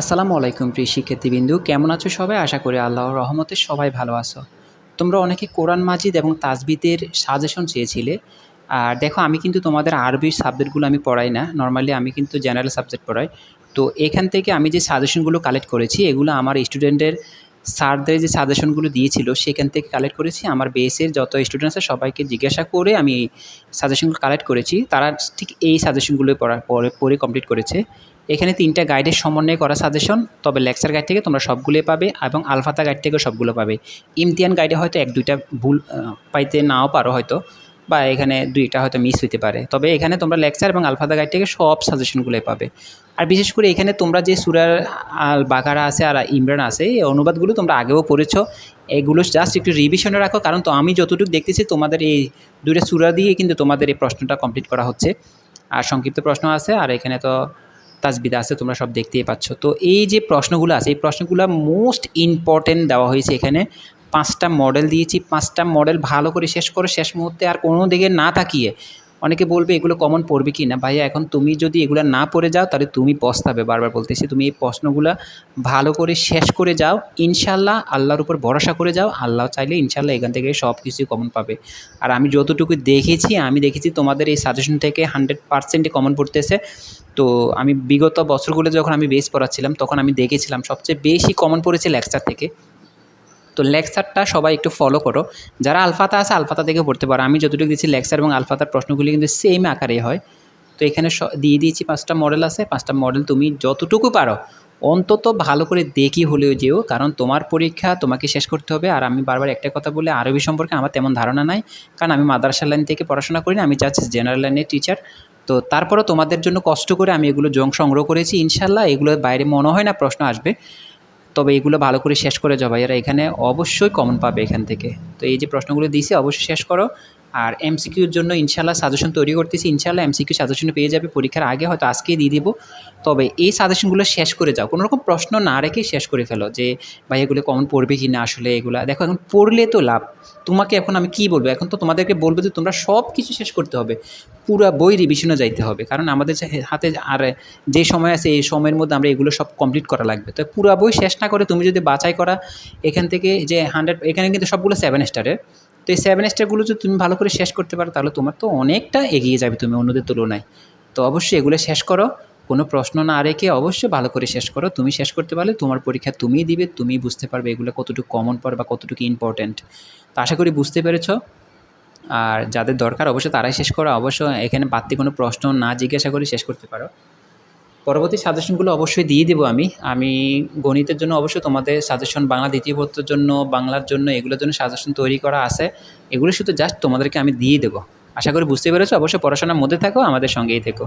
আসসালামু আলাইকুম প্রিয় শিক্ষার্থীবৃন্দু, কেমন আছো সবাই? আশা করি আল্লাহর রহমতে সবাই ভালো আছো। তোমরা অনেকে কোরআন মাজিদ এবং তাজবিদের সাজেশন চেয়েছিলে। আর দেখো, আমি কিন্তু তোমাদের আরবির সাবজেক্টগুলো আমি পড়াই না। নরমালি আমি কিন্তু জেনারেল সাবজেক্ট পড়াই। তো এখান থেকে আমি যে সাজেশনগুলো কালেক্ট করেছি, এগুলো আমার স্টুডেন্টের স্যারদের যে সাজেশনগুলো দিয়েছিল সেখান থেকে কালেক্ট করেছি। আমার বেসের যত স্টুডেন্টস আছে সবাইকে জিজ্ঞাসা করে আমি এই সাজেশনগুলো কালেক্ট করেছি। তারা ঠিক এই সাজেশনগুলোই পড়ে কমপ্লিট করেছে। এখানে ৩টা গাইডের সমন্বয়ে করা সাজেশন, তবে লেকচার গাইড থেকে তোমরা সবগুলোই পাবে এবং আলফাতা গাইড থেকেও সবগুলো পাবে। ইমতিহান গাইডে হয়তো ১-২টা ভুল পাইতে নাও পারো হয়তো, বা এখানে ২টা হয়তো মিস হইতে পারে। তবে এখানে তোমরা লেকচার এবং আলফাতা গাইড থেকে সব সাজেশনগুলোই পাবে। আর বিশেষ করে এখানে তোমরা যে সূরা আল বাকারা আছে আর ইমরান আছে, এই অনুবাদগুলো তোমরা আগেও পড়েছো। এগুলো জাস্ট একটু রিভিশনে রাখো, কারণ তো আমি যতটুকু দেখতেছি তোমাদের এই ২টা সূরা দিয়ে কিন্তু তোমাদের এই প্রশ্নটা কমপ্লিট করা হচ্ছে। আর সংক্ষিপ্ত প্রশ্ন আছে, আর এখানে তো তাজবিদ আছে, তোমরা সব দেখতেই পাচ্ছ। তো এই যে প্রশ্নগুলো আছে, এই প্রশ্নগুলো মোস্ট ইম্পর্টেন্ট দেওয়া হয়েছে। এখানে 5টা মডেল দিয়েছি, 5টা মডেল ভালো করে শেষ করো শেষ মুহূর্তে, আর কোনো দিকে না তাকিয়ে। অনেকে বলবে এগুলো কমন পড়বে কি না। ভাইয়া, এখন তুমি যদি এগুলো না পড়ে যাও তাহলে তুমি পস্তাবে। বারবার বলতেছি, তুমি এই প্রশ্নগুলো ভালো করে শেষ করে যাও, ইনশাল্লাহ আল্লাহর উপর ভরসা করে যাও। আল্লাহ চাইলে ইনশাল্লাহ এখান থেকে সব কিছুই কমন পাবে। আর আমি যতটুকু দেখেছি তোমাদের এই সাজেশন থেকে 100%ই কমন পড়তেছে। তো আমি বিগত বছরগুলো যখন আমি বেস পড়াচ্ছিলাম তখন আমি দেখেছিলাম সবচেয়ে বেশি কমন পড়েছে লেকচার থেকে। তো লেকচারটা সবাই একটু ফলো করো। যারা আলফাতা আছে আলফাতা থেকে পড়তে পারো। আমি যতটুকু দিচ্ছি লেকচার এবং আলফাতার প্রশ্নগুলি কিন্তু সেম আকারে হয়। তো এখানে দিয়ে দিয়েছি 5টা মডেল আছে। 5টা মডেল তুমি যতটুকু পারো অন্তত ভালো করে দেখি হলেও যেও, কারণ তোমার পরীক্ষা তোমাকে শেষ করতে হবে। আর আমি বারবার একটা কথা বলি, আরবি সম্পর্কে আমার তেমন ধারণা নাই, কারণ আমি মাদ্রাসা লাইন থেকে পড়াশোনা করি না, আমি জাস্ট জেনারেল লাইনের টিচার। তো তারপরেও তোমাদের জন্য কষ্ট করে আমি এগুলো সংগ্রহ করেছি। ইনশাল্লাহ এগুলোর বাইরে মনে হয় না প্রশ্ন আসবে। তবে এগুলো ভালো করে শেষ করে যাও ভাইয়ারা, এখানে অবশ্যই কমন পাবে এখান থেকে। তো এই যে প্রশ্নগুলো দিয়েছি অবশ্যই শেষ করো। আর এমসিকিউর জন্য ইনশাল্লাহ সাজেশন তৈরি করতেছি। ইনশাল্লাহ এমসিকিউ সাজেশন পেয়ে যাবে পরীক্ষার আগে, হয়তো আজকেই দিয়ে দিব। তবে এই সাজেশনগুলো শেষ করে যাও, কোনো রকম প্রশ্ন না রেখে শেষ করে ফেলো। যে ভাই এগুলো কমন পড়বে কি না, আসলে এগুলো দেখো এখন পড়লে তো লাভ। তোমাকে এখন আমি কি বলবো, এখন তো তোমাদেরকে বলবো যে তোমরা সব কিছু শেষ করতে হবে, পুরো বই রিভিশনে যাইতে হবে, কারণ আমাদের হাতে আর যে সময় আছে এই সময়ের মধ্যে আমরা এগুলো সব কমপ্লিট করা লাগবে। তো পুরো বই শেষ না করে তুমি যদি বাছাই করা এখান থেকে যে 100, এখানে কিন্তু সবগুলো 7 স্টারের। তো এই 7 স্টারগুলো যদি তুমি ভালো করে শেষ করতে পারো তাহলে তোমার তো অনেকটা এগিয়ে যাবে তুমি অন্যদের তুলনায়। তো অবশ্যই এগুলো শেষ করো, কোনো প্রশ্ন না রেখে অবশ্যই ভালো করে শেষ করো। তুমি শেষ করতে পারলে তোমার পরীক্ষা তুমিই দিবে, তুমিই বুঝতে পারবে এগুলো কতটুকু কমন পড়ে বা কতটুকু ইম্পর্ট্যান্ট। তো আশা করি বুঝতে পেরেছো। আর যাদের দরকার অবশ্যই তারাই শেষ করো। অবশ্য এখানে বাড়তি কোনো প্রশ্ন না জিজ্ঞাসা করে শেষ করতে পারো। পরবর্তী সাজেশনগুলো অবশ্যই দিয়ে দেবো আমি গণিতের জন্য অবশ্যই তোমাদের সাজেশন, বাংলা দ্বিতীয় পত্রের জন্য, বাংলার জন্য, এগুলোর জন্য সাজেশন তৈরি করা আছে। এগুলো শুধু জাস্ট তোমাদেরকে আমি দিয়ে দেবো। আশা করি বুঝতে পেরেছো। অবশ্যই পড়াশোনার মধ্যে থাকো, আমাদের সঙ্গেই থেকো।